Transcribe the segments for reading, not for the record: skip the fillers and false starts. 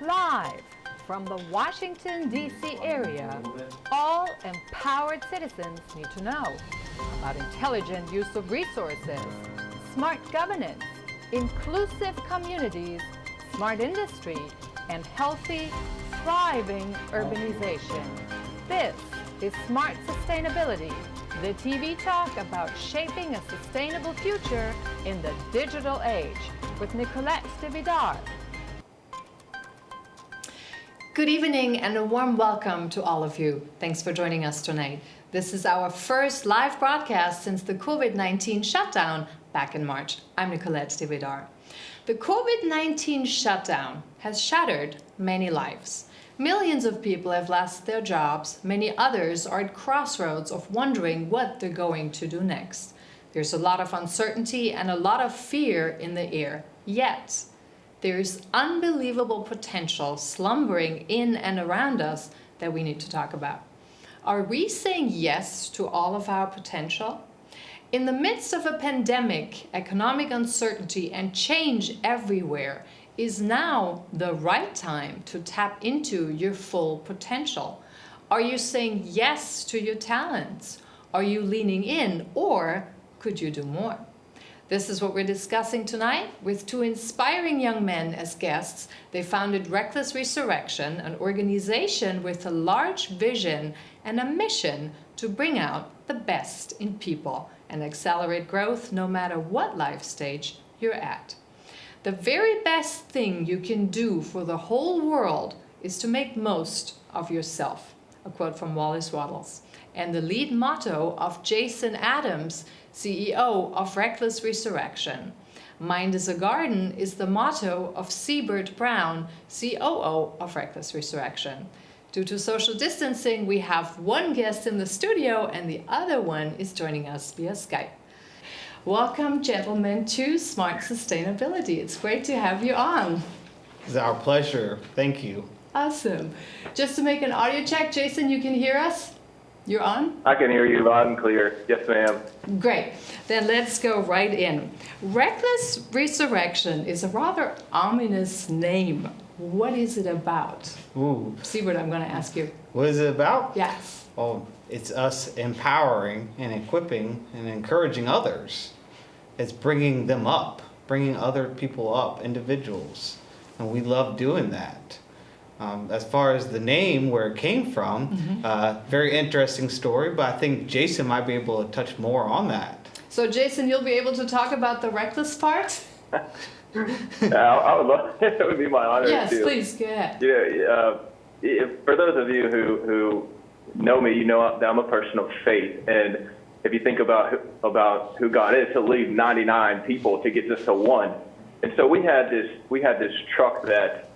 Live from the Washington, D.C. area, all empowered citizens need to know about intelligent use of resources, smart governance, inclusive communities, smart industry, and healthy, thriving urbanization. This is Smart Sustainability, the TV talk about shaping a sustainable future in the digital age with Nicolette DeVidar. Good evening and a warm welcome to all of you. Thanks for joining us tonight. This is our first live broadcast since the COVID-19 shutdown back in March. I'm Nicolette DeVidar. The COVID-19 shutdown has shattered many lives. Millions of people have lost their jobs. Many others are at crossroads of wondering what they're going to do next. There's a lot of uncertainty and a lot of fear in the air. Yet, there's unbelievable potential slumbering in and around us that we need to talk about. Are we saying yes to all of our potential? In the midst of a pandemic, economic uncertainty, and change everywhere, is now the right time to tap into your full potential? Are you saying yes to your talents? Are you leaning in, or could you do more? This is what we're discussing tonight with two inspiring young men as guests. They founded Reckless Resurrection, an organization with a large vision and a mission to bring out the best in people and accelerate growth no matter what life stage you're at. The very best thing you can do for the whole world is to make most of yourself, a quote from Wallace Wattles, and the lead motto of Jason Adams, CEO of Reckless Resurrection. Mind is a Garden is the motto of Seabird Brown, COO of Reckless Resurrection. Due to social distancing, we have one guest in the studio and the other one is joining us via Skype. Welcome, gentlemen, to Smart Sustainability. It's great to have you on. It's our pleasure. Thank you. Awesome. Just to make an audio check, Jason, you can hear us? You're on? I can hear you loud and clear. Yes, ma'am. Great. Then let's go right in. Reckless Resurrection is a rather ominous name. What is it about? Ooh. Seabird, I'm going to ask you. What is it about? Yes. Oh, it's us empowering and equipping and encouraging others. It's bringing them up, bringing other people up, individuals. And we love doing that. As far as the name, where it came from, very interesting story, but I think Jason might be able to touch more on that. So Jason, you'll be able to talk about the reckless part? I would love it. Would be my honor. Yes, too. please, go ahead. For those of you who know me, you know that I'm a person of faith. And if you think about who God is, he'll leave 99 people to get just to one. And so we had this truck that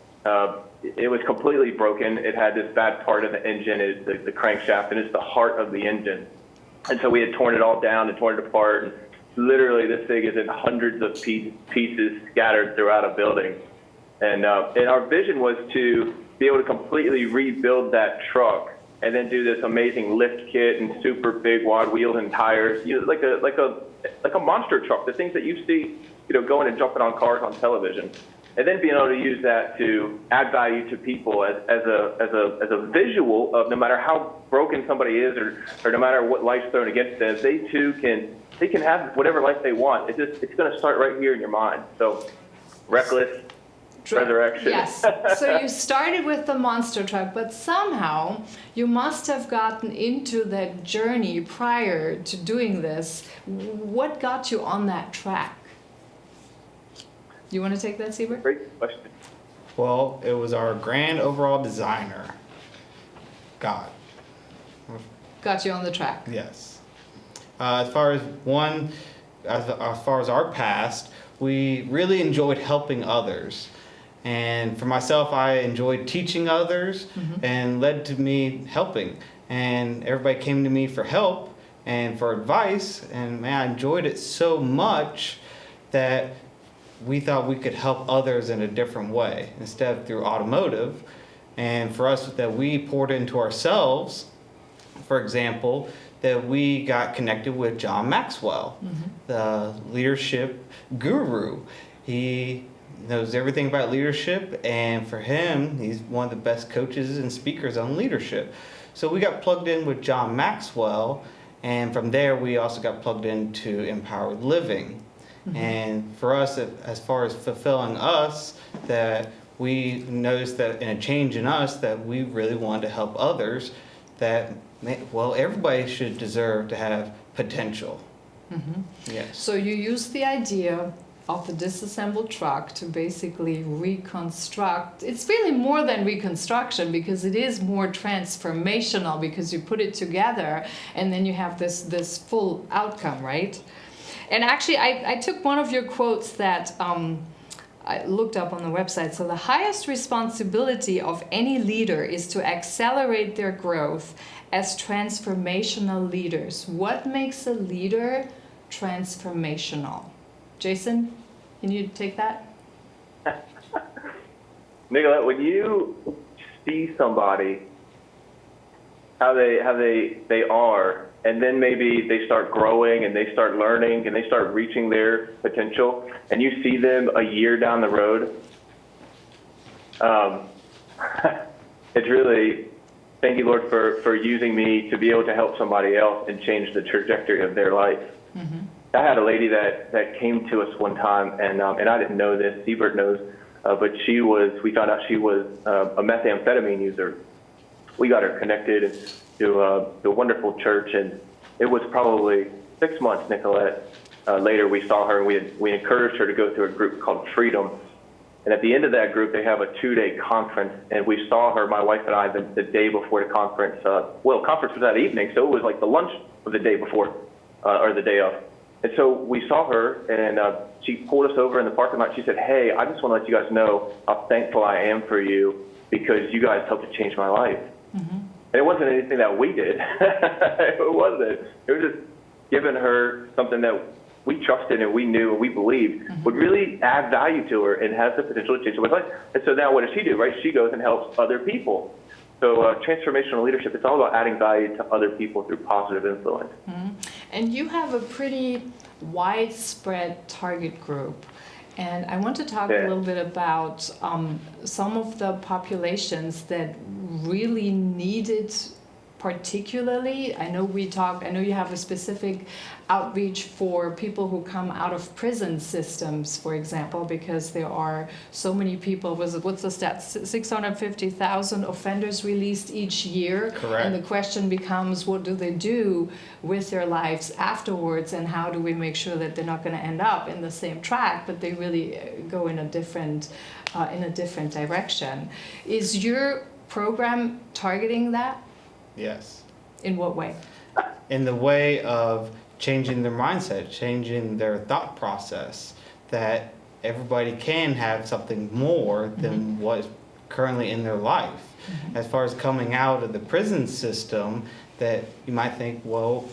it was completely broken. It had this bad part of the engine, the crankshaft, and it's the heart of the engine. And so we had torn it all down and torn it apart. And literally, this thing is in hundreds of pieces scattered throughout a building. And our vision was to be able to completely rebuild that truck and then do this amazing lift kit and super big wide wheels and tires, like a monster truck, the things that you see, going and jumping on cars on television. And then being able to use that to add value to people as a visual of no matter how broken somebody is or no matter what life's thrown against them, they too can have whatever life they want. It's going to start right here in your mind. So, Reckless Resurrection. Yes. So you started with the monster truck, but somehow you must have gotten into that journey prior to doing this. What got you on that track? You want to take that, Seabird? Great question. Well, it was our grand overall designer, God. Got you on the track. Yes. As far as our past, we really enjoyed helping others. And for myself, I enjoyed teaching others and led to me helping. And everybody came to me for help and for advice. And man, I enjoyed it so much that we thought we could help others in a different way instead of through automotive. And for us, that we poured into ourselves, for example, that we got connected with John Maxwell, the leadership guru. He knows everything about leadership, and for him, he's one of the best coaches and speakers on leadership. So we got plugged in with John Maxwell, and from there we also got plugged into Empowered Living. And for us, as far as fulfilling us, that we noticed that in a change in us that we really wanted to help others, that, well, everybody should deserve to have potential. Yes. So you use the idea of the disassembled truck to basically reconstruct. It's really more than reconstruction, because it is more transformational, because you put it together and then you have this full outcome, right? And actually, I took one of your quotes that I looked up on the website. So the highest responsibility of any leader is to accelerate their growth as transformational leaders. What makes a leader transformational? Jason, can you take that? Nicolette, when you see somebody, how they are, and then maybe they start growing and they start learning and they start reaching their potential, and you see them a year down the road, it's really, thank you, Lord, for using me to be able to help somebody else and change the trajectory of their life. I had a lady that came to us one time, and I didn't know this, Siebert knows, but we found out she was a methamphetamine user. We got her connected to a wonderful church, and it was probably 6 months, Nicolette, later we saw her, and we encouraged her to go through a group called Freedom. And at the end of that group, they have a 2-day conference, and we saw her, my wife and I, the day before the conference. Conference was that evening, so it was like the lunch of the day before, or the day of. And so we saw her, and she pulled us over in the parking lot. She said, "Hey, I just want to let you guys know how thankful I am for you, because you guys helped to change my life." And it wasn't anything that we did. It wasn't. It was just giving her something that we trusted and we knew and we believed would really add value to her and has the potential to change someone's life. And so now what does she do, right? She goes and helps other people. So transformational leadership, it's all about adding value to other people through positive influence. And you have a pretty widespread target group. And I want to talk a little bit about some of the populations that really needed, particularly. I know you have a specific outreach for people who come out of prison systems, for example, because there are so many people. What's the stat? 650,000 offenders released each year. Correct. And the question becomes, what do they do with their lives afterwards, and how do we make sure that they're not going to end up in the same track, but they really go in a different direction? Is your program targeting that? Yes. In what way? In the way of changing their mindset, changing their thought process, that everybody can have something more than what's currently in their life. As far as coming out of the prison system, that you might think, well,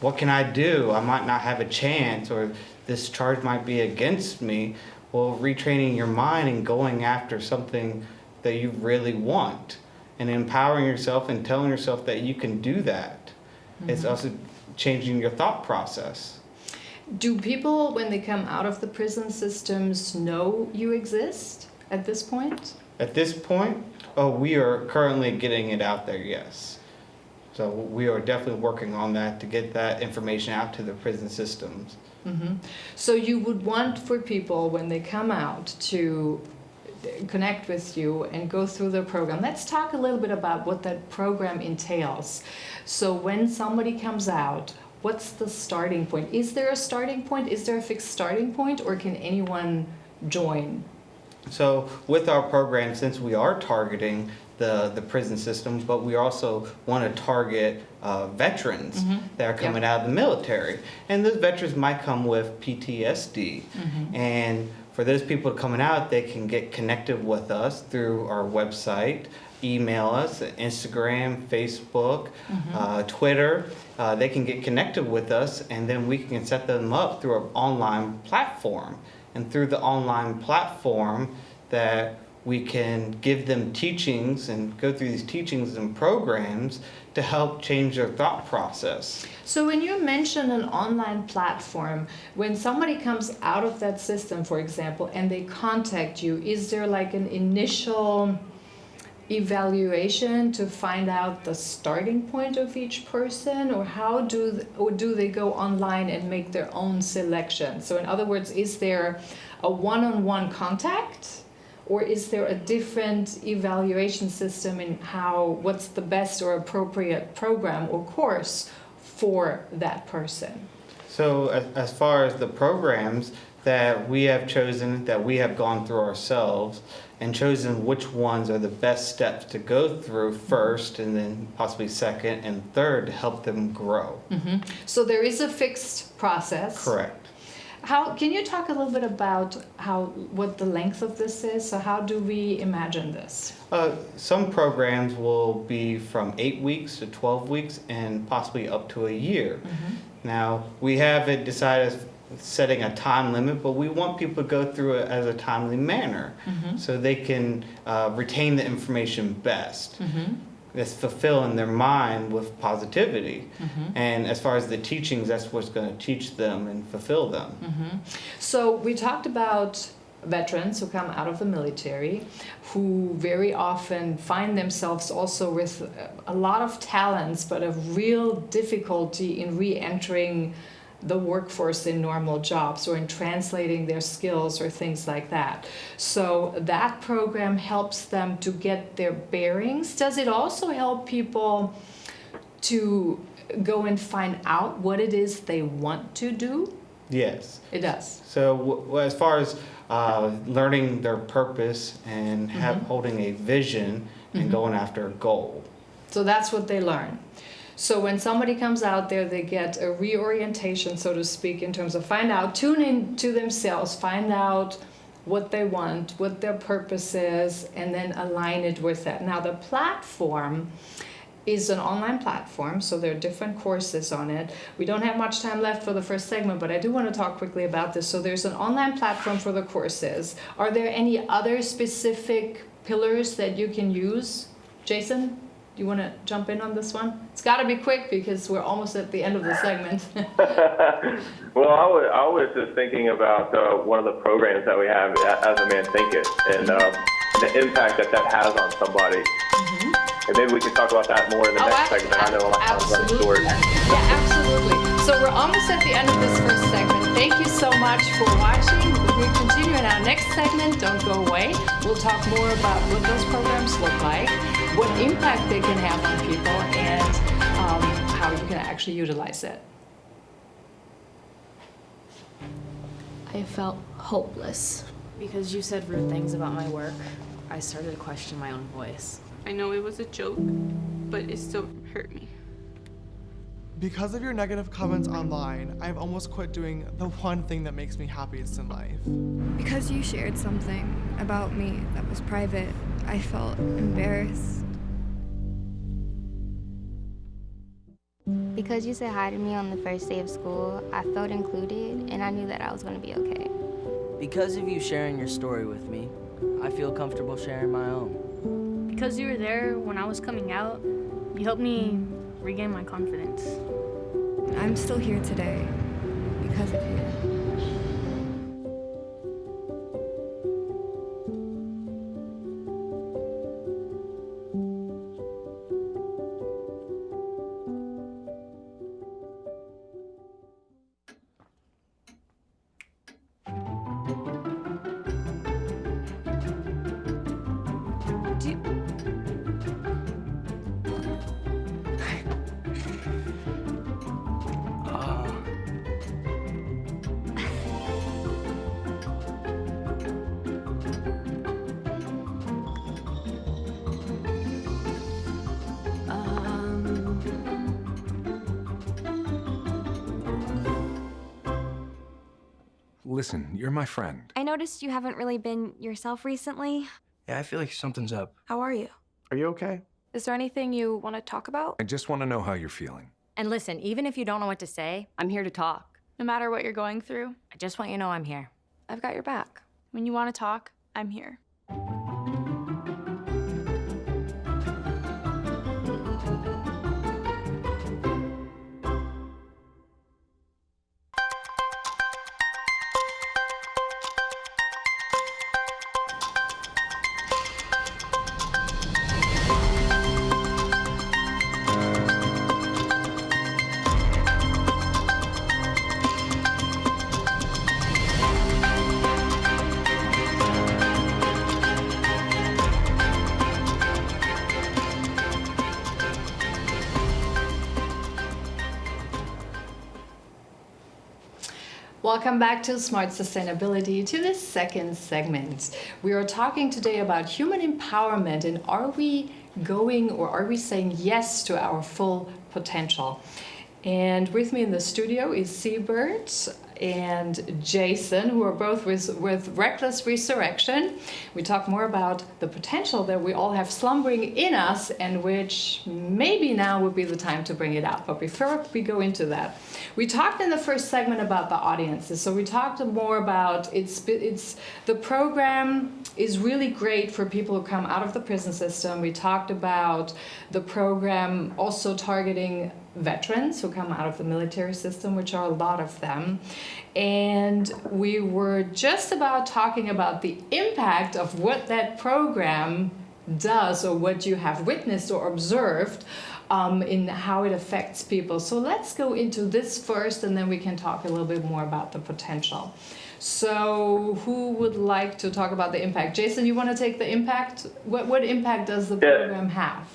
what can I do? I might not have a chance, or this charge might be against me. Well, retraining your mind and going after something that you really want, and empowering yourself and telling yourself that you can do that. It's also changing your thought process. Do people, when they come out of the prison systems, know you exist at this point? At this point, we are currently getting it out there, yes. So we are definitely working on that to get that information out to the prison systems. So you would want for people, when they come out, to connect with you and go through the program. Let's talk a little bit about what that program entails. So when somebody comes out, what's the starting point? Is there a starting point? Is there a fixed starting point, or can anyone join? So with our program, since we are targeting the prison system, but we also want to target veterans that are coming out of the military. And those veterans might come with PTSD. And for those people coming out, they can get connected with us through our website, email us, Instagram, Facebook, Twitter. They can get connected with us, and then we can set them up through an online platform. And through the online platform, that we can give them teachings and go through these teachings and programs to help change their thought process. So when you mention an online platform, when somebody comes out of that system, for example, and they contact you, is there like an initial evaluation to find out the starting point of each person, or how do they go online and make their own selection? So in other words, is there a one-on-one contact, or is there a different evaluation system in what's the best or appropriate program or course for that person? So as far as the programs that we have chosen, that we have gone through ourselves, and chosen which ones are the best steps to go through first, and then possibly second and third to help them grow. Mm-hmm. So there is a fixed process. Correct. Can you talk a little bit about what the length of this is? So how do we imagine this? Some programs will be from 8 weeks to 12 weeks and possibly up to a year. Mm-hmm. Now, we haven't decided setting a time limit, but we want people to go through it as a timely manner, Mm-hmm. so they can retain the information best. Mm-hmm. That's fulfilling their mind with positivity. Mm-hmm. And as far as the teachings, that's what's going to teach them and fulfill them. Mm-hmm. So we talked about veterans who come out of the military, who very often find themselves also with a lot of talents, but a real difficulty in re-entering the workforce in normal jobs or in translating their skills or things like that. So that program helps them to get their bearings. Does it also help people to go and find out what it is they want to do? Yes. It does. So as far as learning their purpose and holding a vision and going after a goal. So that's what they learn. So when somebody comes out there, they get a reorientation, so to speak, in terms of tune into themselves, find out what they want, what their purpose is, and then align it with that. Now, the platform is an online platform, so there are different courses on it. We don't have much time left for the first segment, but I do want to talk quickly about this. So there's an online platform for the courses. Are there any other specific pillars that you can use? Jason? You want to jump in on this one? It's got to be quick because we're almost at the end of the segment. Well, I was just thinking about one of the programs that we have, As a Man Thinketh, and the impact that has on somebody. And maybe we can talk about that more in the next segment. I know I'm running short. Yeah, absolutely. So we're almost at the end of this first segment. Thank you so much for watching. We continue in our next segment. Don't go away. We'll talk more about what those programs look like, what impact they can have on people, and how you can actually utilize it. I felt hopeless. Because you said rude things about my work, I started to question my own voice. I know it was a joke, but it still hurt me. Because of your negative comments online, I've almost quit doing the one thing that makes me happiest in life. Because you shared something about me that was private, I felt embarrassed. Because you said hi to me on the first day of school, I felt included and I knew that I was going to be okay. Because of you sharing your story with me, I feel comfortable sharing my own. Because you were there when I was coming out, you helped me regain my confidence. I'm still here today because of you. Listen, you're my friend. I noticed you haven't really been yourself recently. Yeah, I feel like something's up. How are you? Are you okay? Is there anything you want to talk about? I just want to know how you're feeling. And listen, even if you don't know what to say, I'm here to talk. No matter what you're going through, I just want you to know I'm here. I've got your back. when you want to talk, I'm here. Welcome back to Smart Sustainability, to this second segment. We are talking today about human empowerment and are we going or are we saying yes to our full potential? And with me in the studio is Seabird and Jason, who are both with Reckless Resurrection. We talk more about the potential that we all have slumbering in us and which maybe now would be the time to bring it out. But before we go into that, we talked in the first segment about the audiences. So we talked more about the program is really great for people who come out of the prison system. We talked about the program also targeting veterans who come out of the military system, which are a lot of them. And we were just about talking about the impact of what that program does or what you have witnessed or observed in how it affects people. So let's go into this first and then we can talk a little bit more about the potential. So who would like to talk about the impact? Jason, you want to take the impact? What impact does the program have?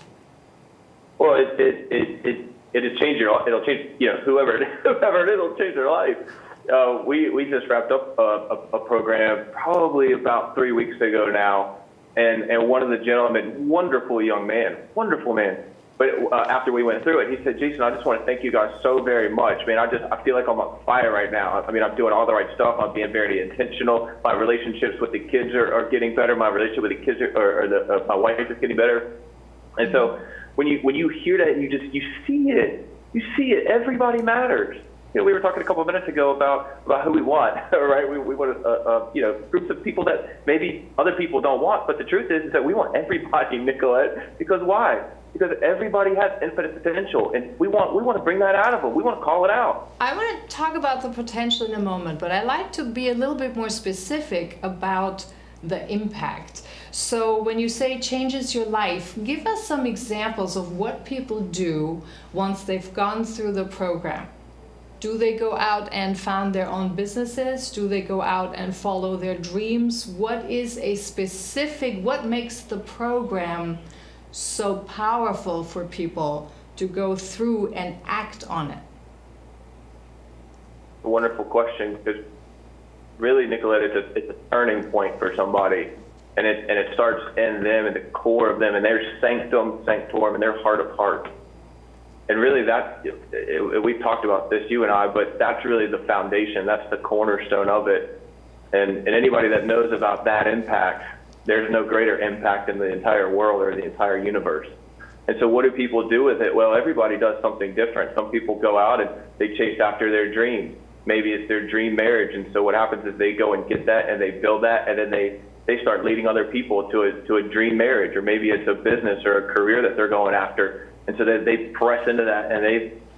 Well, it'll change it'll change, whoever it is, it'll change their life. We just wrapped up a program probably about 3 weeks ago now, and one of the gentlemen, wonderful young man, wonderful man. But after we went through it, he said, Jason, I just want to thank you guys so very much. Man, I feel like I'm on fire right now. I mean, I'm doing all the right stuff. I'm being very intentional. My relationships with the kids are getting better. My relationship with the kids my wife is getting better. And so when you hear that, you see it. Everybody matters. We were talking a couple of minutes ago about who we want, right? We want groups of people that maybe other people don't want. But the truth is that we want everybody, Nicolette. Because why? Because everybody has infinite potential, and we want to bring that out of them. We want to call it out. I want to talk about the potential in a moment, but I'd like to be a little bit more specific about the impact. So when you say changes your life, give us some examples of what people do once they've gone through the program. Do they go out and found their own businesses? Do they go out and follow their dreams? What makes the program so powerful for people to go through and act on it? A wonderful question, because really, Nicolette, it's a turning point for somebody, and it starts in them, in the core of them, and their sanctorum, and their heart of heart. And really, we've talked about this, you and I, but that's really the foundation. That's the cornerstone of it. And anybody that knows about that impact, there's no greater impact in the entire world or the entire universe. And so what do people do with it? Well, everybody does something different. Some people go out and they chase after their dreams. Maybe it's their dream marriage. And so what happens is they go and get that and they build that, and then they start leading other people to a dream marriage, or maybe it's a business or a career that they're going after. And so they press into that and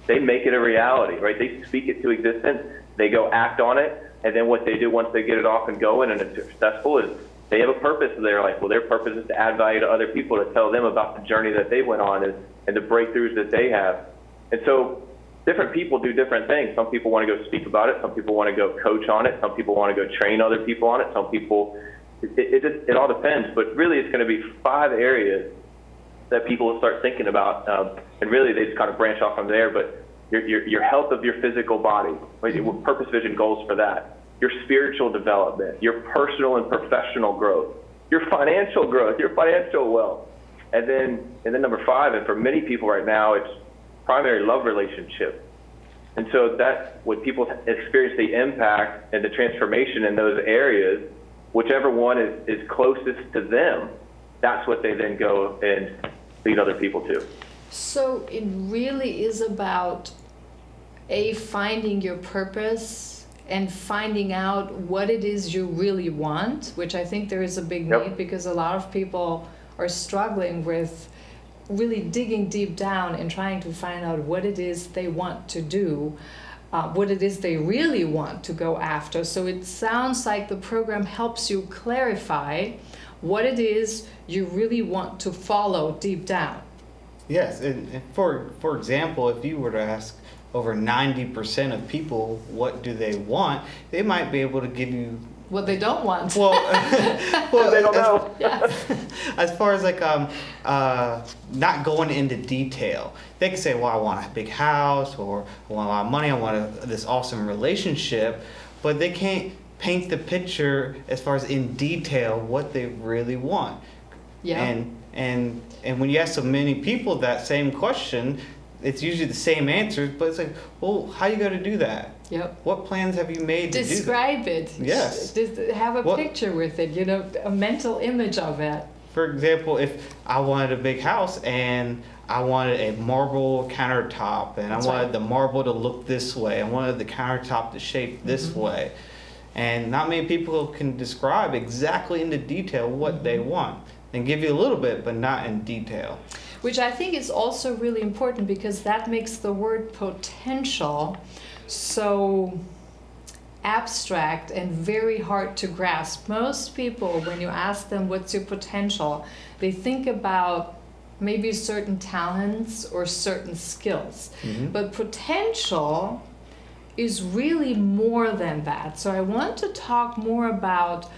they make it a reality, right? They speak it to existence. They go act on it. And then what they do once they get it off and going and it's successful is they have a purpose in their life. Well, their purpose is to add value to other people, to tell them about the journey that they went on and the breakthroughs that they have. And so different people do different things. Some people want to go speak about it. Some people want to go coach on it. Some people want to go train other people on it. Some people, it all depends. But really, it's going to be 5 areas that people will start thinking about. And really, they just kind of branch off from there. But your health of your physical body, right? Purpose, vision, goals for that. Your spiritual development, your personal and professional growth, your financial growth, your financial wealth. And then number 5, and for many people right now, it's primary love relationship. And so that when people experience the impact and the transformation in those areas, whichever one is closest to them, that's what they then go and lead other people to. So it really is about finding your purpose and finding out what it is you really want, which I think there is a big need, because a lot of people are struggling with really digging deep down and trying to find out what it is they want to do, what it is they really want to go after. So it sounds like the program helps you clarify what it is you really want to follow deep down. Yes, and for example, if you were to ask over 90% of people what do they want, they might be able to give you what they don't want. Well, they don't know. As far as like not going into detail, they can say, well, I want a big house, or I want a lot of money, I want this awesome relationship. but they can't paint the picture as far as in detail what they really want. Yeah. And when you ask so many people that same question, it's usually the same answers, but it's like, well, how you going to do that? Yep. What plans have you made to do that? Describe it. Yes. Just have a picture with it, a mental image of it. For example, if I wanted a big house and I wanted a marble countertop and I wanted the marble to look this way, I wanted the countertop to shape this way. And not many people can describe exactly into detail what they want and give you a little bit, but not in detail. Which I think is also really important because that makes the word potential so abstract and very hard to grasp. Most people, when you ask them what's your potential, they think about maybe certain talents or certain skills. But potential is really more than that. So I want to talk more about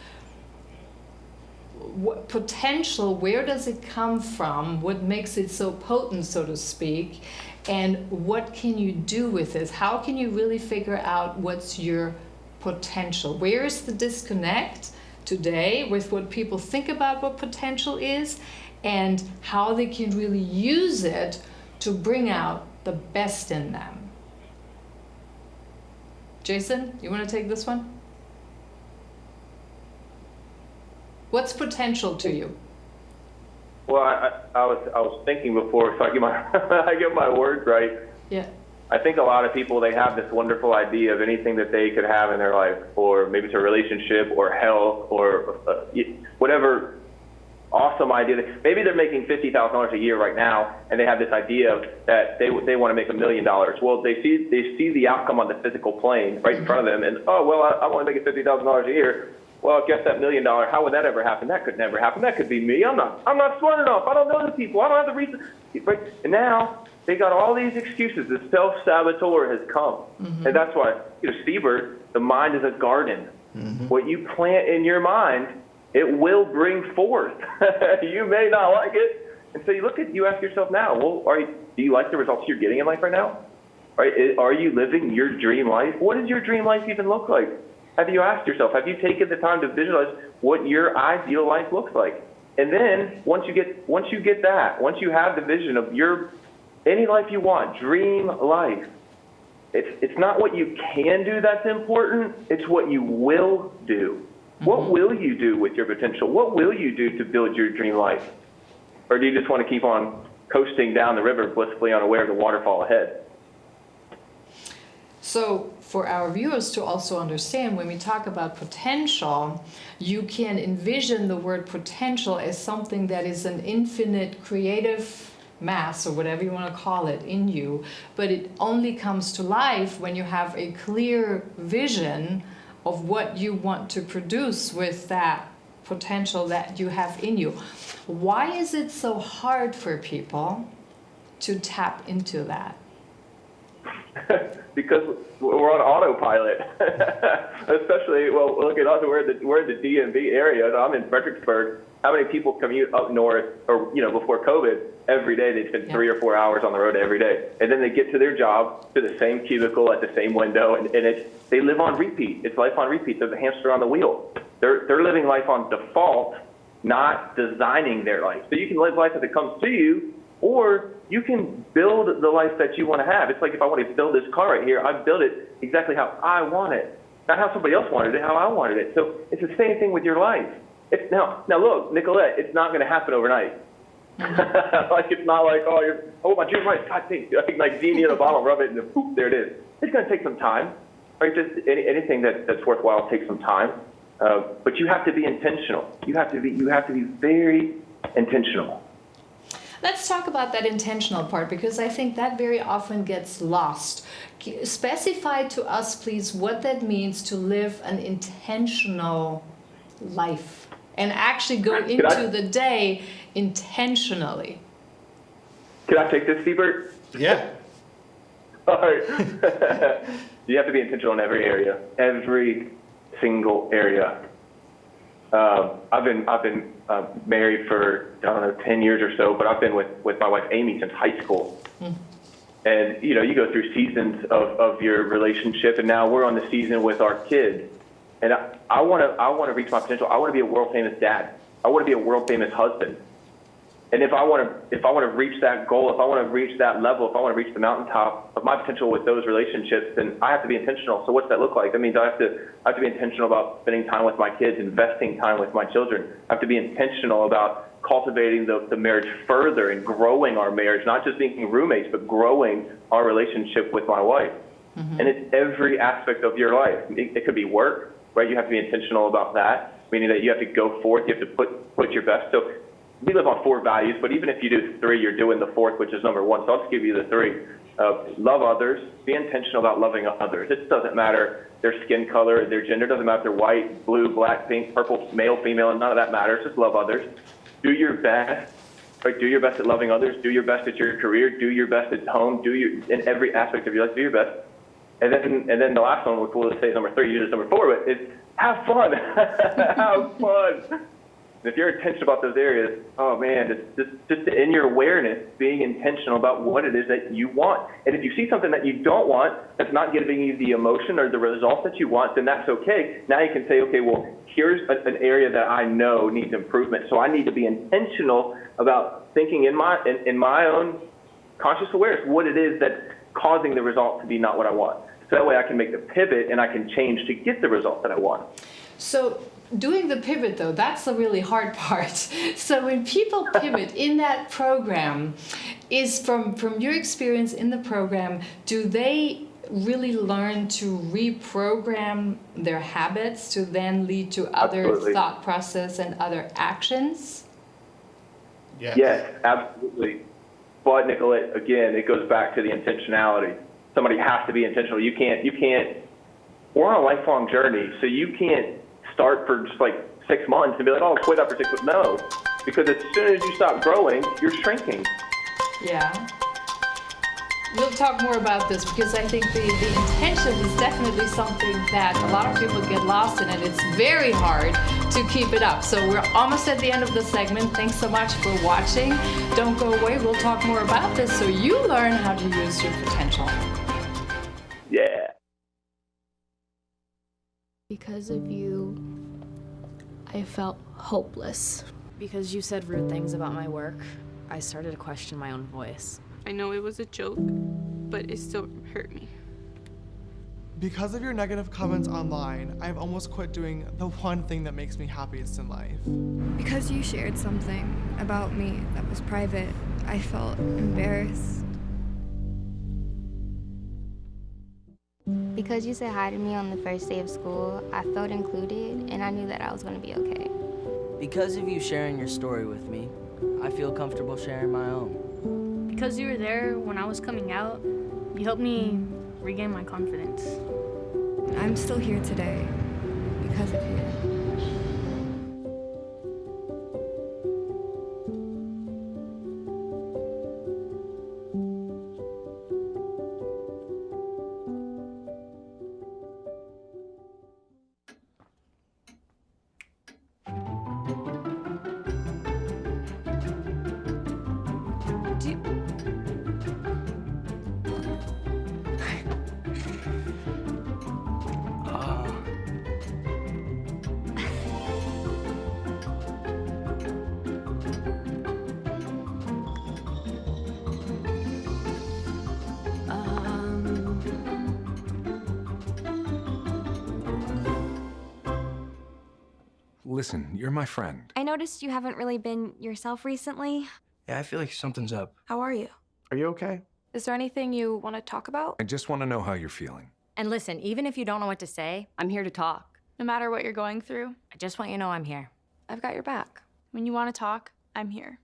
what potential, where does it come from, what makes it so potent, so to speak, and what can you do with it? How can you really figure out what's your potential? Where is the disconnect today with what people think about what potential is and how they can really use it to bring out the best in them? Jason, you want to take this one? What's potential to you? Well, I was thinking before, so I get my words right. Yeah. I think a lot of people, they have this wonderful idea of anything that they could have in their life, or maybe it's a relationship or health or whatever awesome idea. Maybe they're making $50,000 a year right now, and they have this idea that they want to make $1 million. Well, they see the outcome on the physical plane right in front of them, and I want to make $50,000 a year. Well, guess that $1 million. How would that ever happen? That could never happen. That could be me. I'm not smart enough. I don't know the people. I don't have the reason. Right? And now they got all these excuses. The self-saboteur has come, and that's why Siebert, the mind is a garden. What you plant in your mind, it will bring forth. You may not like it, and so you ask yourself now. Well, do you like the results you're getting in life right now? Right? Are you living your dream life? What does your dream life even look like? Have you asked yourself? Have you taken the time to visualize what your ideal life looks like? And then once you get that, once you have the vision of any life you want, dream life, it's not what you can do that's important. It's what you will do. What will you do with your potential? What will you do to build your dream life? Or do you just want to keep on coasting down the river blissfully unaware of the waterfall ahead? So for our viewers to also understand, when we talk about potential, you can envision the word potential as something that is an infinite creative mass, or whatever you want to call it, in you, but it only comes to life when you have a clear vision of what you want to produce with that potential that you have in you. Why is it so hard for people to tap into that? Because we're on autopilot. Especially, look at us. We're in the DMV area. I'm in Fredericksburg. How many people commute up north, or before COVID, every day? They spend 3 or 4 hours on the road every day, and then they get to their job, to the same cubicle at the same window, and they live on repeat. It's life on repeat. They're the hamster on the wheel. They're living life on default, not designing their life. So you can live life as it comes to you, or you can build the life that you want to have. It's like if I want to build this car right here, I build it exactly how I want it, not how somebody else wanted it, how I wanted it. So it's the same thing with your life. Now look, Nicolette, it's not going to happen overnight. Like it's not like, my dream life, God, thanks. Like genie in a bottle, rub it, and poof, there it is. It's going to take some time, right? Just anything that's worthwhile takes some time, but you have to be intentional. You have to be very intentional. Let's talk about that intentional part, because I think that very often gets lost. Specify to us, please, what that means to live an intentional life and actually go into the day intentionally. Can I take this, Siebert? Yeah. All right. You have to be intentional in every area, every single area. I've been married for 10 years or so, but I've been with my wife Amy since high school. And, you go through seasons of your relationship, and now we're on the season with our kids. And I want to reach my potential. I want to be a world famous dad. I want to be a world famous husband. And if I want to reach that goal, if I want to reach that level, if I want to reach the mountaintop of my potential with those relationships, then I have to be intentional. So what's that look like? That means I have to be intentional about spending time with my kids, investing time with my children. I have to be intentional about cultivating the marriage further and growing our marriage, not just being roommates, but growing our relationship with my wife. Mm-hmm. And it's every aspect of your life. It could be work, right? You have to be intentional about that, meaning that you have to go forth, you have to put your best. So we live on 4 values, but even if you do 3, you're doing the 4th, which is number 1. So I'll just give you the 3. Love others. Be intentional about loving others. It doesn't matter their skin color, their gender. It doesn't matter if they're white, blue, black, pink, purple, male, female. None of that matters. Just love others. Do your best. Right? Do your best at loving others. Do your best at your career. Do your best at home. In every aspect of your life. Do your best. And then the last one, which we'll say is number 3. You just number 4, but it's have fun. Have fun. If you're intentional about those areas, oh man, just in your awareness, being intentional about what it is that you want. And if you see something that you don't want, that's not giving you the emotion or the result that you want, then that's okay. Now you can say, okay, well, here's an area that I know needs improvement. So I need to be intentional about thinking in my own conscious awareness what it is that's causing the result to be not what I want. So that way I can make the pivot and I can change to get the result that I want. So doing the pivot, though, that's the really hard part. So when people pivot in that program, is from your experience in the program, do they really learn to reprogram their habits to then lead to other Absolutely. thought process and other actions? Yes, absolutely. But Nicolette, again, it goes back to the intentionality. Somebody has to be intentional. You can't, we're on a lifelong journey, so you can't start for just like 6 months and be like, oh, I'll quit after 6 months. No, because as soon as you stop growing, you're shrinking. Yeah. We'll talk more about this because I think the intention is definitely something that a lot of people get lost in, and it's very hard to keep it up. So we're almost at the end of the segment. Thanks so much for watching. Don't go away. We'll talk more about this so you learn how to use your potential. Yeah. Because of you, I felt hopeless. Because you said rude things about my work, I started to question my own voice. I know it was a joke, but it still hurt me. Because of your negative comments online, I've almost quit doing the one thing that makes me happiest in life. Because you shared something about me that was private, I felt embarrassed. Because you said hi to me on the first day of school, I felt included, and I knew that I was going to be okay. Because of you sharing your story with me, I feel comfortable sharing my own. Because you were there when I was coming out, you helped me regain my confidence. I'm still here today because of you. Listen, you're my friend. I noticed you haven't really been yourself recently. Yeah, I feel like something's up. How are you? Are you okay? Is there anything you want to talk about? I just want to know how you're feeling. And listen, even if you don't know what to say, I'm here to talk. No matter what you're going through, I just want you to know I'm here. I've got your back. When you want to talk, I'm here.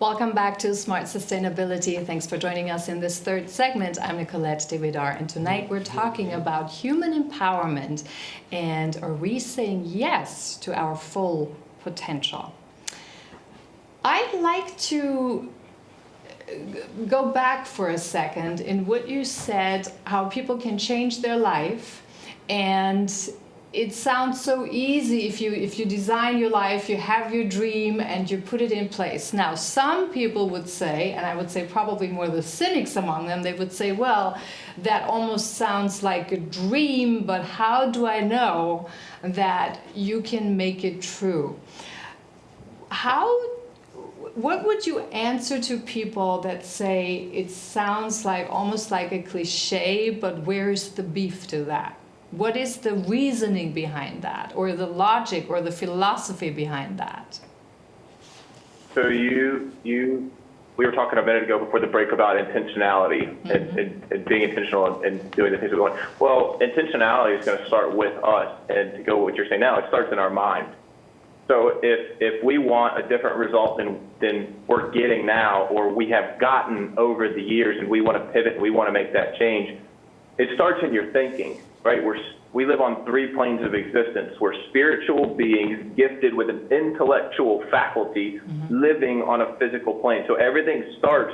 Welcome back to Smart Sustainability. Thanks for joining us in this third segment. I'm Nicolette DeVidar, and tonight we're talking about human empowerment and are we saying yes to our full potential? I'd like to go back for a second in what you said, how people can change their life, and it sounds so easy if you design your life, you have your dream and you put it in place. Now, some people would say, and I would say probably more the cynics among them, they would say, well, that almost sounds like a dream, but how do I know that you can make it true? What would you answer to people that say it sounds like almost like a cliche, but where's the beef to that? What is the reasoning behind that, or the logic or the philosophy behind that? So we were talking a minute ago before the break about intentionality and being intentional and doing the things we want. Well, intentionality is going to start with us, and to go with what you're saying now, it starts in our mind. So if we want a different result than we're getting now, or we have gotten over the years, and we want to pivot, we want to make that change, it starts in your thinking, right? We live on 3 planes of existence. We're spiritual beings gifted with an intellectual faculty living on a physical plane. So everything starts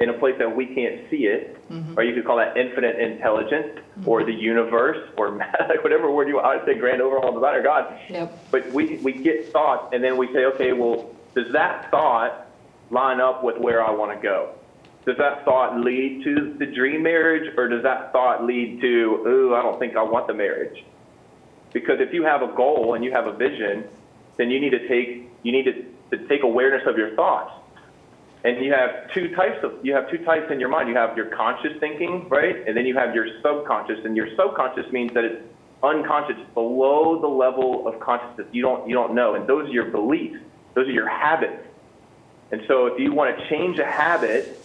in a place that we can't see it, or you could call that infinite intelligence, or the universe, or whatever word you want. I would say grand overall design, or God. Yep. But we get thoughts, and then we say, okay, well, does that thought line up with where I want to go? Does that thought lead to the dream marriage, or does that thought lead to, ooh, I don't think I want the marriage? Because if you have a goal and you have a vision, then you need to take awareness of your thoughts. And you have two types in your mind. You have your conscious thinking, right? And then you have your subconscious. And your subconscious means that it's unconscious, below the level of consciousness. You don't know. And those are your beliefs. Those are your habits. And so if you want to change a habit,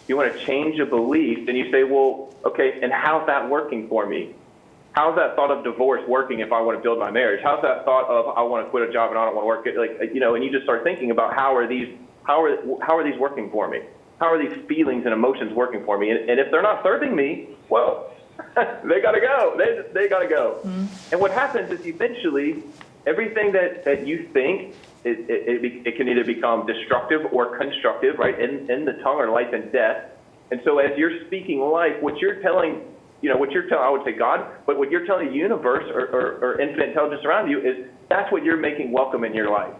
you want to change a belief, then you say, well, okay, and how's that working for me? How's that thought of divorce working if I want to build my marriage? How's that thought of I want to quit a job and I don't want to work it? And you just start thinking about how are these working for me? How are these feelings and emotions working for me? And if they're not serving me, well, they got to go. They got to go. And what happens is eventually everything that you think, it can either become destructive or constructive, right? In the tongue are life and death. And so as you're speaking life, what you're telling, I would say God, but what you're telling the universe or infinite intelligence around you is that's what you're making welcome in your life.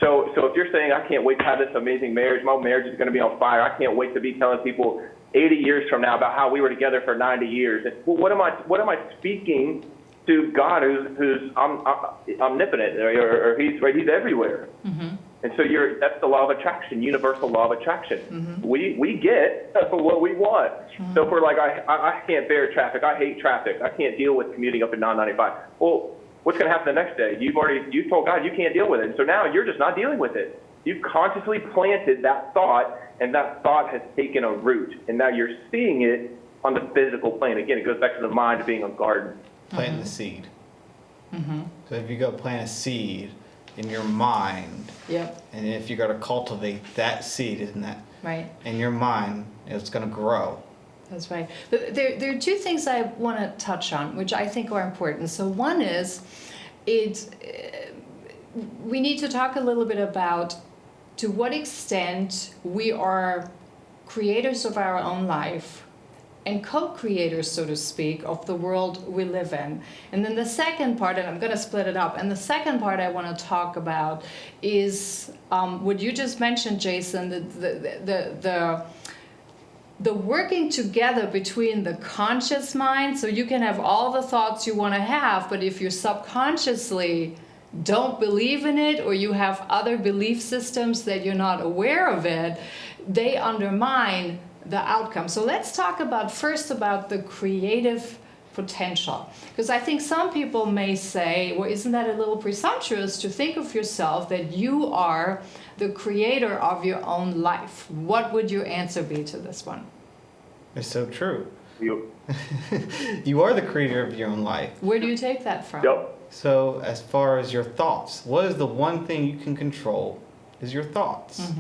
So if you're saying, I can't wait to have this amazing marriage, my marriage is going to be on fire, I can't wait to be telling people 80 years from now about how we were together for 90 years. Well, what am I speaking to God, who's omnipotent, or he's everywhere. And so that's the law of attraction, universal law of attraction. We get what we want. So if we're like, I can't bear traffic, I hate traffic, I can't deal with commuting up and down 95. Well, what's going to happen the next day? You told God you can't deal with it, and so now you're just not dealing with it. You've consciously planted that thought, and that thought has taken a root, and now you're seeing it on the physical plane. Again, it goes back to the mind of being a garden. Planting the seed. So if you go plant a seed in your mind, and if you got to cultivate that seed, isn't that right? In your mind, it's going to grow. That's right. But there are two things I want to touch on, which I think are important. So one is, we need to talk a little bit about to what extent we are creators of our own life and co-creators, so to speak, of the world we live in. And then the second part, and I'm going to split it up, and the second part I want to talk about is what you just mentioned, Jason, the working together between the conscious mind, so you can have all the thoughts you want to have, but if you subconsciously don't believe in it, or you have other belief systems that you're not aware of it, they undermine the outcome. So let's talk first about the creative potential. Because I think some people may say, well, isn't that a little presumptuous to think of yourself that you are the creator of your own life? What would your answer be to this one? It's so true. You are the creator of your own life. Where do you take that from? So as far as your thoughts, what is the one thing you can control is your thoughts.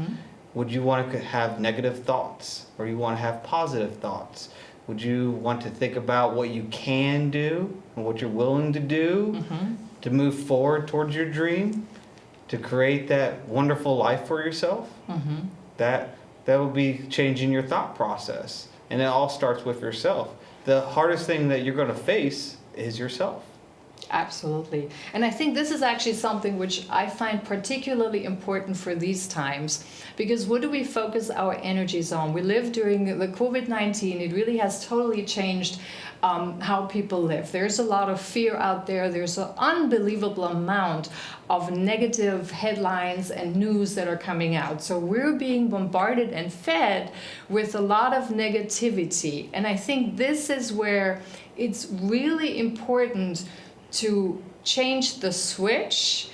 Would you want to have negative thoughts, or you want to have positive thoughts? Would you want to think about what you can do and what you're willing to do to move forward towards your dream, to create that wonderful life for yourself? That will be changing your thought process. And it all starts with yourself. The hardest thing that you're going to face is yourself. Absolutely. And I think this is actually something which I find particularly important for these times, because what do we focus our energies on? We live during the COVID-19. It really has totally changed how people live. There's a lot of fear out there. There's an unbelievable amount of negative headlines and news that are coming out. So we're being bombarded and fed with a lot of negativity. And I think this is where it's really important to change the switch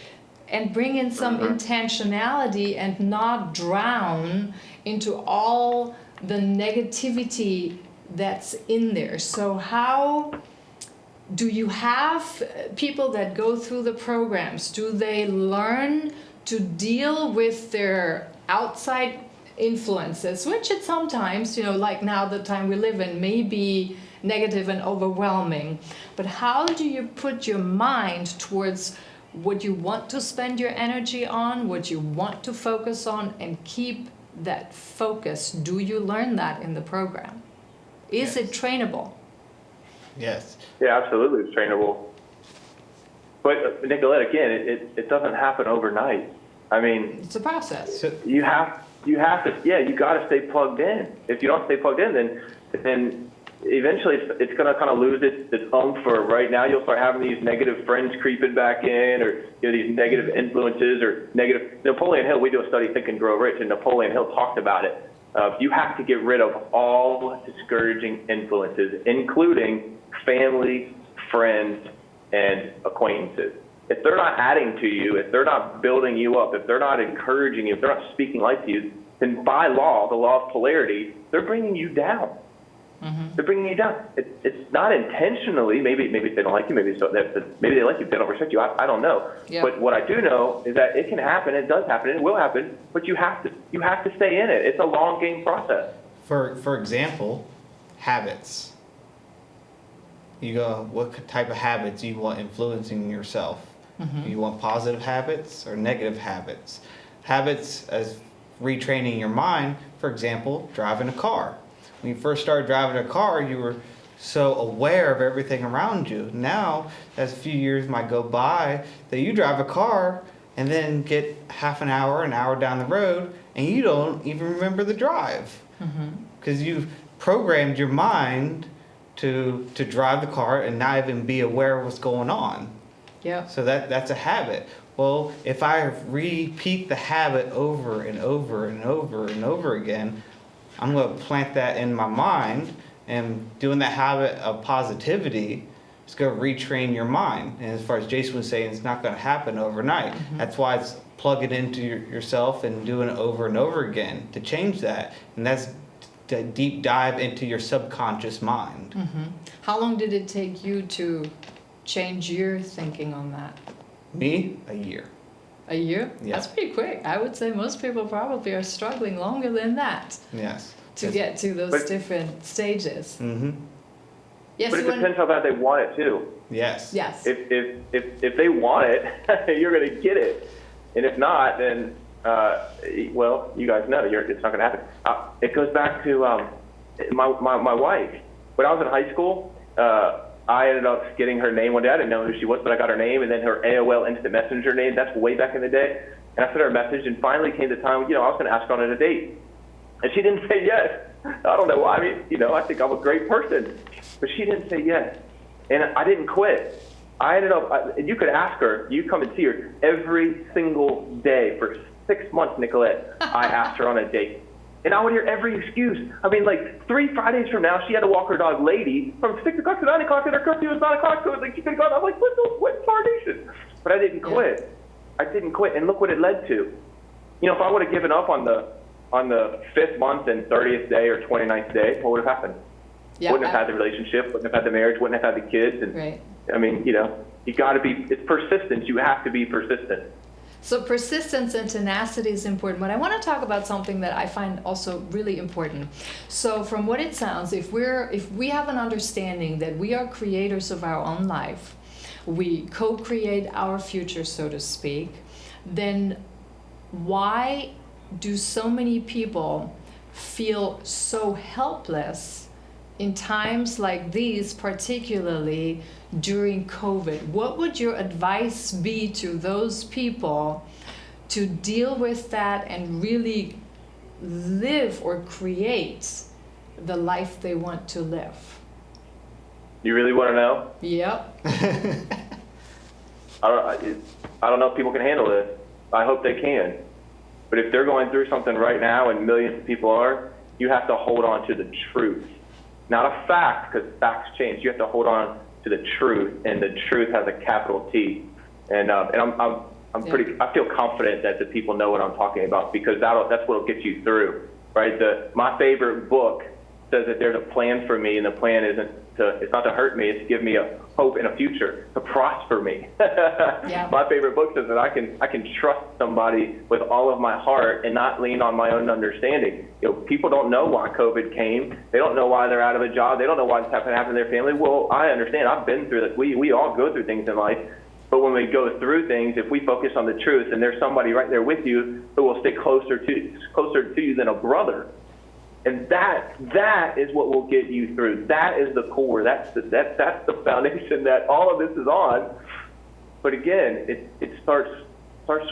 and bring in some intentionality and not drown into all the negativity that's in there. So how do you have people that go through the programs? Do they learn to deal with their outside influences, which it sometimes, like now the time we live in, may be negative and overwhelming, but how do you put your mind towards what you want to spend your energy on, what you want to focus on, and keep that focus? Do you learn that in the program? Is it trainable? Yes. Yeah, absolutely, it's trainable. But Nicolette, again, it doesn't happen overnight. I mean, it's a process. You have to, you got to stay plugged in. If you don't stay plugged in, then eventually it's going to kind of lose its oomph. For right now, you'll start having these negative friends creeping back in, or these negative influences, or negative. Napoleon Hill, we do a study, Think and Grow Rich, and Napoleon Hill talked about it. You have to get rid of all discouraging influences, including family, friends, and acquaintances. If they're not adding to you, if they're not building you up, if they're not encouraging you, if they're not speaking life to you, then by law, the law of polarity, they're bringing you down. They're bringing you down. It's not intentionally. Maybe they don't like you. Maybe they like you. They don't respect you. I don't know. Yeah. But what I do know is that it can happen. It does happen. It will happen. But you have to stay in it. It's a long game process. For example, habits. You go, what type of habits do you want influencing yourself? You want positive habits or negative habits? Habits as retraining your mind. For example, driving a car. When you first started driving a car, you were so aware of everything around you. Now, as a few years might go by, that you drive a car and then get half an hour down the road, and you don't even remember the drive. Because you've programmed your mind to drive the car and not even be aware of what's going on. Yeah. So that's a habit. Well, if I repeat the habit over and over and over and over again, I'm going to plant that in my mind, and doing that habit of positivity is going to retrain your mind. And as far as Jason was saying, it's not going to happen overnight. That's why it's plug it into yourself and doing it over and over again to change that. And that's a deep dive into your subconscious mind. How long did it take you to change your thinking on that? Me? A year. A year? Yeah. That's pretty quick. I would say most people probably are struggling longer than that. Yes. To get to those different stages. Yes. But it depends how bad they want it too. Yes. Yes. If they want it, you're going to get it. And if not, then well, you guys know it's not going to happen. It goes back to my wife. When I was in high school, I ended up getting her name one day. I didn't know who she was, but I got her name, and then her AOL Instant Messenger name. That's way back in the day. And I sent her a message, and finally came the time, I was going to ask her on a date. And she didn't say yes. I don't know why. I mean, I think I'm a great person. But she didn't say yes. And I didn't quit. I ended up, you could ask her, you come and see her every single day for 6 months, Nicolette. I asked her on a date. And I would hear every excuse. I mean, like 3 Fridays from now, she had to walk her dog Lady from 6 o'clock to 9 o'clock, and her curfew was 9 o'clock, so like she could have gone. I'm like, what tarnation? But I didn't quit. I didn't quit, and look what it led to. If I would have given up on the 5th month and 30th day or 29th day, what would have happened? Yeah, wouldn't have had the relationship, wouldn't have had the marriage, wouldn't have had the kids. And, right. I mean, you got to be, it's persistence. You have to be persistent. So persistence and tenacity is important, but I want to talk about something that I find also really important. So from what it sounds, if we have an understanding that we are creators of our own life, we co-create our future, so to speak, then why do so many people feel so helpless in times like these, particularly during COVID? What would your advice be to those people to deal with that and really live or create the life they want to live? You really want to know? Yep. I don't know if people can handle this. I hope they can. But if they're going through something right now, and millions of people are, you have to hold on to the truth. Not a fact, because facts change. You have to hold on to the truth, and the truth has a capital T. And I feel confident that the people know what I'm talking about, because that's what'll get you through, right? My favorite book says that there's a plan for me, and the plan it's not to hurt me, it's to give me a hope and a future, to prosper me. Yeah. My favorite book says that I can trust somebody with all of my heart and not lean on my own understanding. People don't know why COVID came. They don't know why they're out of a job. They don't know why this happened to their family. Well, I understand. I've been through this. We all go through things in life. But when we go through things, if we focus on the truth, and there's somebody right there with you who will stick closer to you than a brother. And that is what will get you through. That is the core. That's the foundation that all of this is on. But again, it starts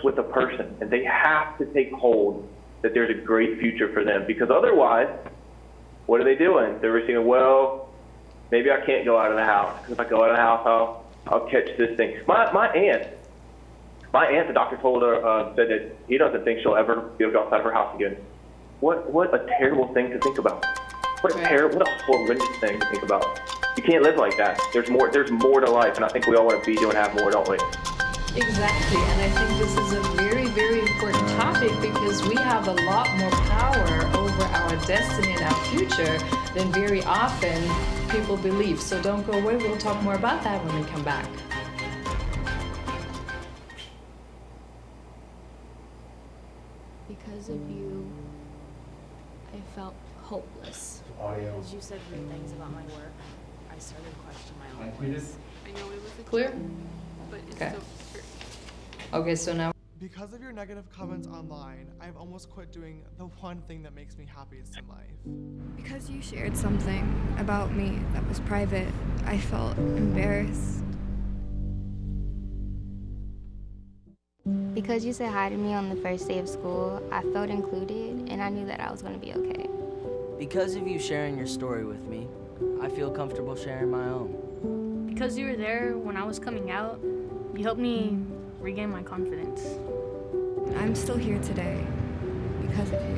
with the person, and they have to take hold that there's a great future for them, because otherwise, what are they doing? They're saying, well, maybe I can't go out of the house, because if I go out of the house, I'll catch this thing. My aunt, the doctor told her, said that he doesn't think she'll ever be able to go outside of her house again. What a terrible thing to think about. What a horrendous thing to think about. You can't live like that. There's more to life, and I think we all want to be doing have more, don't we? Exactly, and I think this is a very, very important topic, because we have a lot more power over our destiny and our future than very often people believe. So don't go away. We'll talk more about that when we come back. Because of you, I felt hopeless. Because you said rude things about my work, I started questioning my own voice. I know it was a Clear? but it Okay. still hurt. Okay, so now. Because of your negative comments online, I've almost quit doing the one thing that makes me happiest in life. Because you shared something about me that was private, I felt embarrassed. Because you said hi to me on the first day of school, I felt included, and I knew that I was going to be okay. Because of you sharing your story with me, I feel comfortable sharing my own. Because you were there when I was coming out, you helped me regain my confidence. I'm still here today because of you.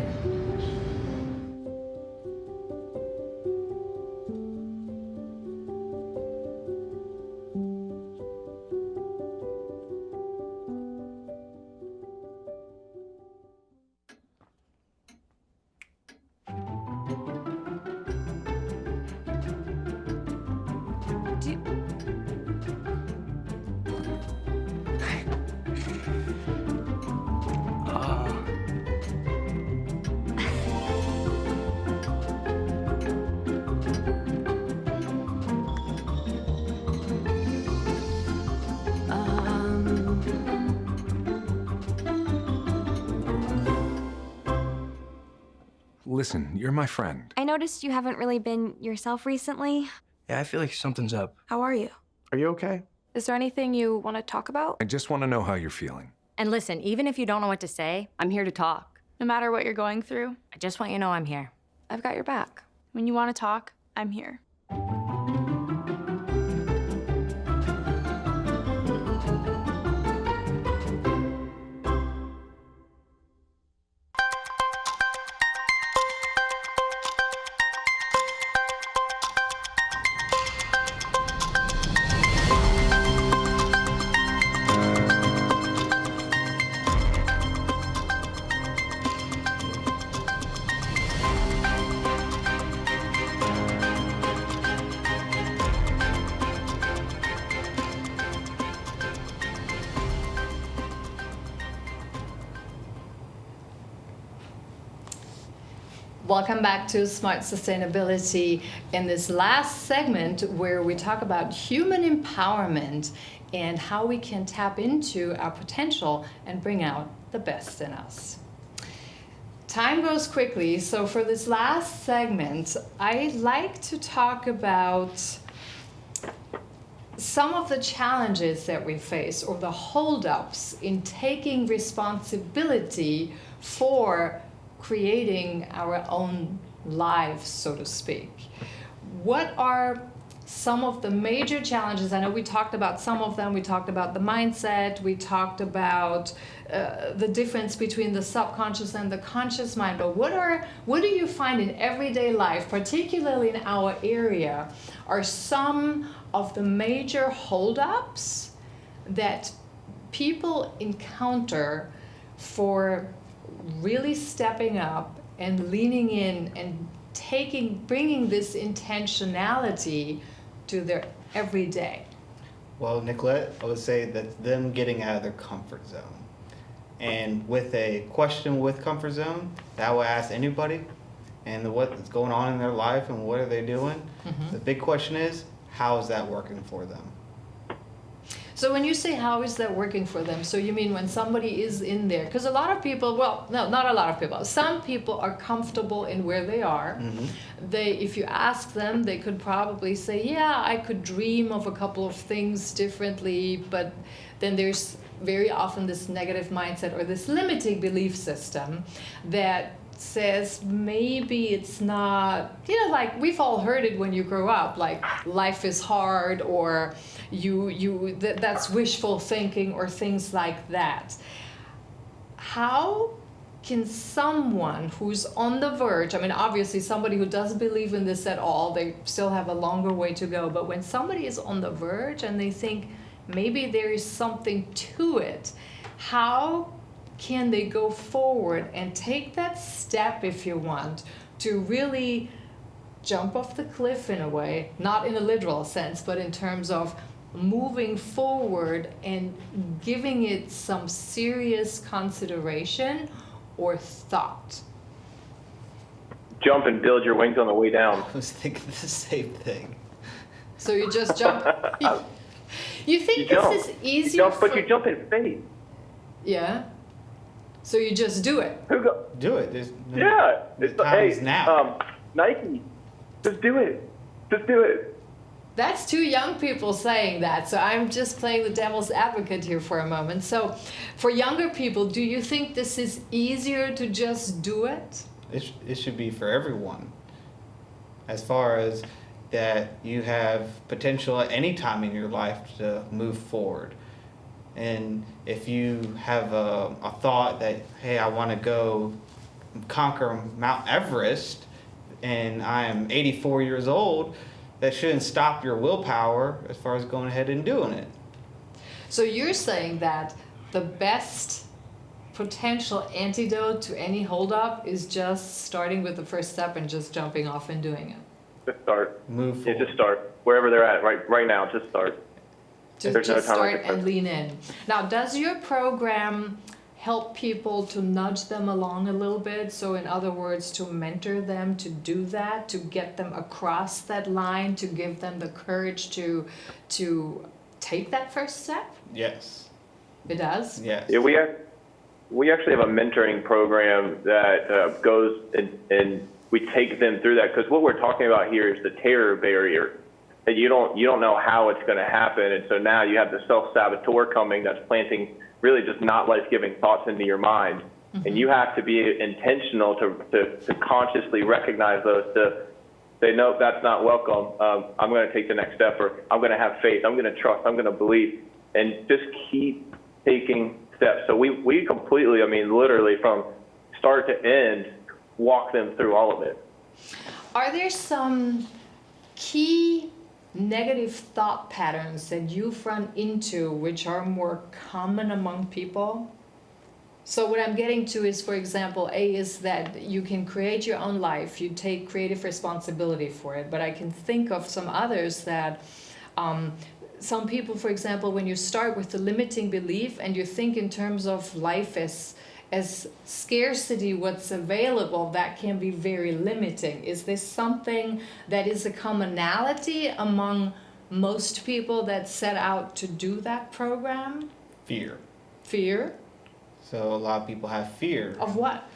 Listen, you're my friend. I noticed you haven't really been yourself recently. Yeah, I feel like something's up. How are you? Are you okay? Is there anything you want to talk about? I just want to know how you're feeling. And listen, even if you don't know what to say, I'm here to talk. No matter what you're going through, I just want you to know I'm here. I've got your back. When you want to talk, I'm here. Welcome back to Smart Sustainability in this last segment where we talk about human empowerment and how we can tap into our potential and bring out the best in us. Time goes quickly, so for this last segment, I'd like to talk about some of the challenges that we face or the holdups in taking responsibility for creating our own lives, so to speak. What are some of the major challenges? I know we talked about some of them. We talked about the mindset. We talked about the difference between the subconscious and the conscious mind. But what do you find in everyday life, particularly in our area, are some of the major holdups that people encounter for really stepping up and leaning in and bringing this intentionality to their everyday? Well, Nicolette, I would say that them getting out of their comfort zone. And with a question with comfort zone, that will ask anybody and what's going on in their life and what are they doing. Mm-hmm. The big question is, how is that working for them? So when you say how is that working for them, so you mean when somebody is in there, because a lot of people, well, no, not a lot of people, some people are comfortable in where they are. Mm-hmm. If you ask them, they could probably say, yeah, I could dream of a couple of things differently, but then there's very often this negative mindset or this limiting belief system that says maybe it's not, like we've all heard it when you grow up, like life is hard, or that's wishful thinking, or things like that. How can someone who's on the verge, I mean, obviously somebody who doesn't believe in this at all, they still have a longer way to go, but when somebody is on the verge and they think maybe there is something to it, how can they go forward and take that step, if you want, to really jump off the cliff in a way, not in a literal sense, but in terms of moving forward and giving it some serious consideration or thought? Jump and build your wings on the way down. I was thinking the same thing. So you just jump. You think this is easier? You jump, but you jump in faith. Yeah. So you just do it. Do it. It's now. Nike, just do it. Just do it. That's two young people saying that, so I'm just playing the devil's advocate here for a moment. So for younger people, do you think this is easier to just do it? It should be for everyone. As far as that you have potential at any time in your life to move forward. And if you have a thought that, hey, I want to go conquer Mount Everest and I am 84 years old, that shouldn't stop your willpower as far as going ahead and doing it. So you're saying that the best potential antidote to any holdup is just starting with the first step and just jumping off and doing it? Just start. Move forward. Yeah, just start. Wherever they're at right now, just start. Just start and lean in. Now, does your program help people to nudge them along a little bit? So in other words, to mentor them to do that, to get them across that line, to give them the courage to take that first step? Yes. It does? Yes. Yeah, we actually have a mentoring program that goes and we take them through that, because what we're talking about here is the terror barrier. And you don't know how it's going to happen, and so now you have the self-saboteur coming that's planting really just not life-giving thoughts into your mind. Mm-hmm. And you have to be intentional to consciously recognize those, to say, no, that's not welcome. I'm going to take the next step, or I'm going to have faith. I'm going to trust. I'm going to believe, and just keep taking steps. So we completely, I mean, literally from start to end, walk them through all of it. Are there some key negative thought patterns that you've run into which are more common among people? So what I'm getting to is, for example, A is that you can create your own life, you take creative responsibility for it, but I can think of some others that some people, for example, when you start with the limiting belief and you think in terms of life as as scarcity, what's available, that can be very limiting. Is this something that is a commonality among most people that set out to do that program? Fear. Fear? So a lot of people have fear. Of what?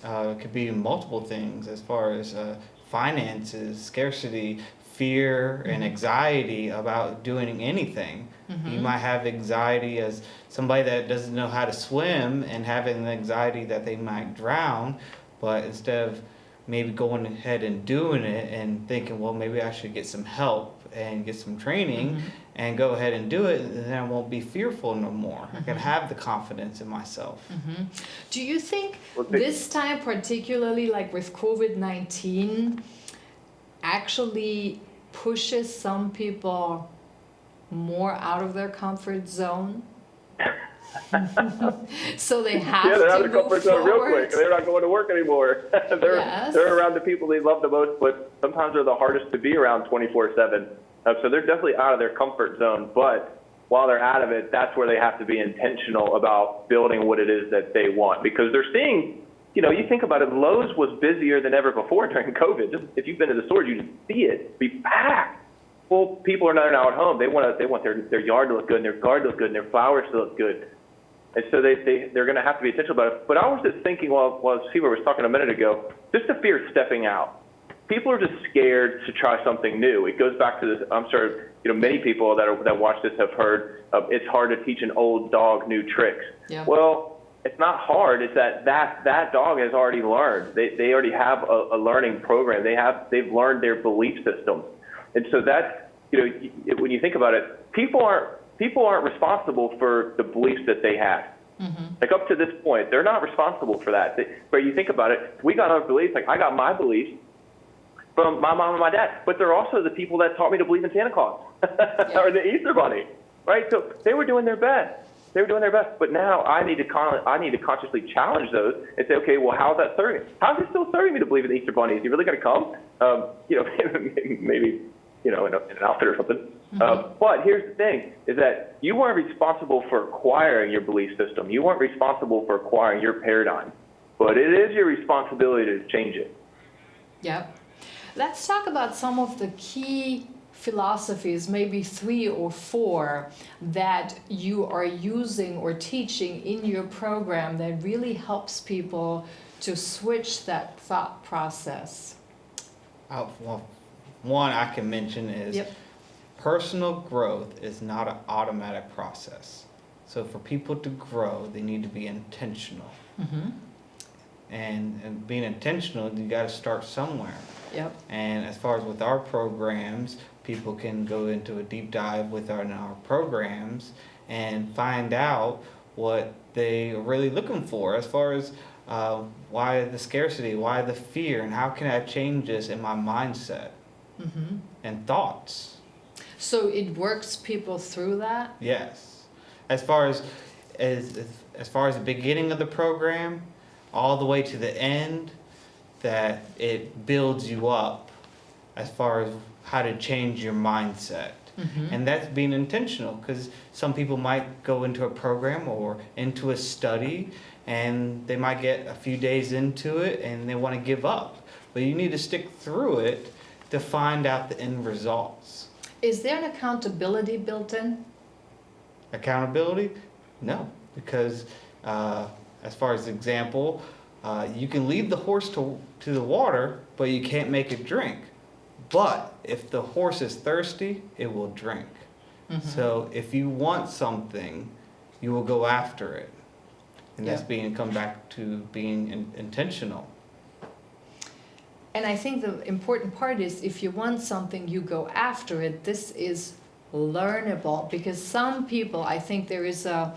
It could be multiple things as far as finances, scarcity, fear, and anxiety about doing anything. You might have anxiety as somebody that doesn't know how to swim and having the anxiety that they might drown, but instead of maybe going ahead and doing it and thinking, well, maybe I should get some help and get some training and go ahead and do it, and then I won't be fearful no more. I can have the confidence in myself. Do you think this time, particularly like with COVID-19, actually pushes some people more out of their comfort zone? So they have they're out to of their comfort move zone real forward? quick. They're not going to work anymore. They're around the people they love the most, but sometimes they're the hardest to be around 24/7. So they're definitely out of their comfort zone. But while they're out of it, that's where they have to be intentional about building what it is that they want, because they're seeing. You know, you think about it, Lowe's was busier than ever before during COVID. Just if you've been to the stores, you just see it be packed. Well, people are now at home. They want their yard to look good, and their garden to look good, and their flowers to look good. And so they're going to have to be intentional about it. But I was just thinking while Steve was talking a minute ago, just the fear of stepping out. People are just scared to try something new. It goes back to this. I'm sure many people that watch this have heard it's hard to teach an old dog new tricks. Yeah. Well, it's not hard. It's that dog has already learned. They already have a learning program. They've learned their belief system, and so that's when you think about it, people aren't responsible for the beliefs that they have. Like up to this point, they're not responsible for that. But you think about it, we got our beliefs. Like I got my beliefs from my mom and my dad, but they're also the people that taught me to believe in Santa Claus or the Easter Bunny, right? So they were doing their best. But now I need to consciously challenge those and say, okay, well, how's that serving? How's it still serving me to believe in the Easter Bunny? Is he really going to come? Maybe in an outfit or something. But here's the thing: is that you weren't responsible for acquiring your belief system. You weren't responsible for acquiring your paradigm, but it is your responsibility to change it. Yep. Let's talk about some of the key philosophies, maybe 3 or 4, that you are using or teaching in your program that really helps people to switch that thought process. Well, one I can mention is personal growth is not an automatic process. So for people to grow, they need to be intentional. And being intentional, you got to start somewhere. And as far as with our programs, people can go into a deep dive with our programs and find out what they are really looking for as far as why the scarcity, why the fear, and how can I change this in my mindset and thoughts. So it works people through that? Yes. As far as the beginning of the program, all the way to the end, that it builds you up as far as how to change your mindset. And that's being intentional, because some people might go into a program or into a study and they might get a few days into it and they want to give up. But you need to stick through it to find out the end results. Is there an accountability built in? Accountability? No, because as far as example, you can lead the horse to the water, but you can't make it drink. But if the horse is thirsty, it will drink. So if you want something, you will go after it. And that's come back to being intentional. And I think the important part is if you want something, you go after it. This is learnable, because some people, I think there is a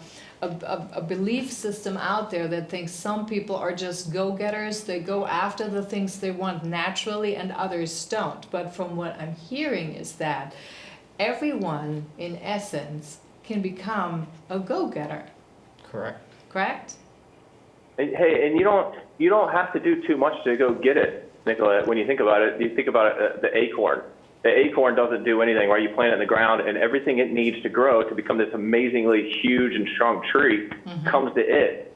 belief system out there that thinks some people are just go-getters. They go after the things they want naturally and others don't. But from what I'm hearing is that everyone, in essence, can become a go-getter. Correct? Hey, and you don't have to do too much to go get it, Nicolette. When you think about it, you think about it, the acorn. The acorn doesn't do anything, right? You plant it in the ground, and everything it needs to grow to become this amazingly huge and strong tree comes to it.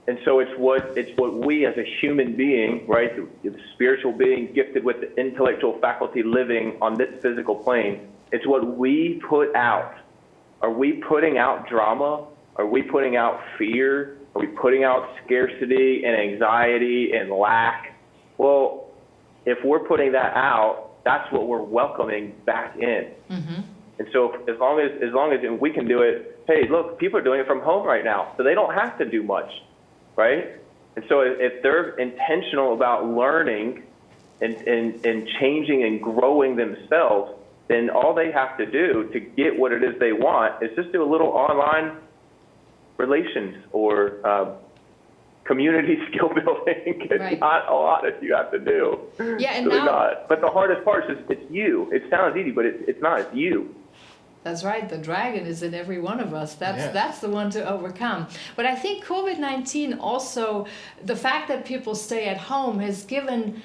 And so it's what we as a human being, right, the spiritual being gifted with the intellectual faculty living on this physical plane, it's what we put out. Are we putting out drama? Are we putting out fear? Are we putting out scarcity and anxiety and lack? Well, if we're putting that out, that's what we're welcoming back in. Mm-hmm. And so as long as we can do it, hey, look, people are doing it from home right now, so they don't have to do much, right? And so if they're intentional about learning and changing and growing themselves, then all they have to do to get what it is they want is just do a little online relations or community skill building. It's not a lot that you have to do. Yeah, and really now, not. But the hardest part is it's you. It sounds easy, but it's not. It's you. That's right. The dragon is in every one of us. Yeah. That's the one to overcome. But I think COVID-19 also, the fact that people stay at home has given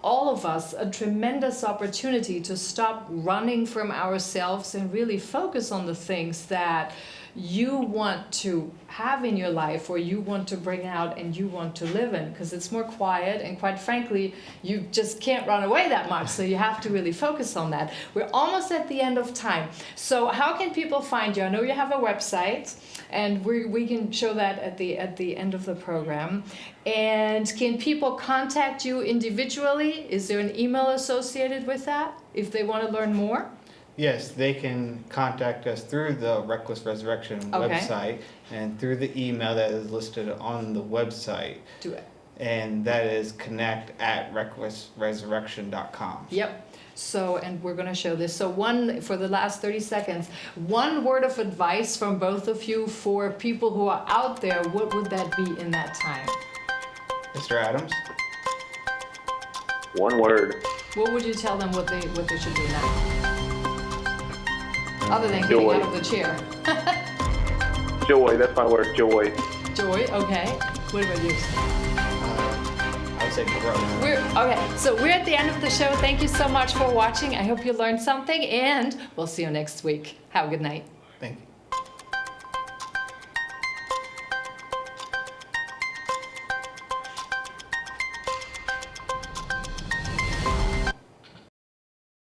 all of us a tremendous opportunity to stop running from ourselves and really focus on the things that you want to have in your life, or you want to bring out and you want to live in, because it's more quiet, and quite frankly you just can't run away that much, so you have to really focus on that. We're almost at the end of time, so how can people find you? I know you have a website, and we can show that at the end of the program. And can people contact you individually? Is there an email associated with that if they want to learn more? Yes, they can contact us through the Reckless Resurrection website and through the email that is listed on the website. Do it. And that is connect@recklessresurrection.com. Yep. So, and we're going to show this. So for the last 30 seconds, one word of advice from both of you for people who are out there, what would that be in that time? Mr. Adams? One word. What would you tell them what they should do now? Other than getting Joy. out of the chair. Joy, that's my word, joy. Joy, okay. What about you? I would say growth. Okay, so we're at the end of the show. Thank you so much for watching. I hope you learned something, and we'll see you next week. Have a good night. Thank you.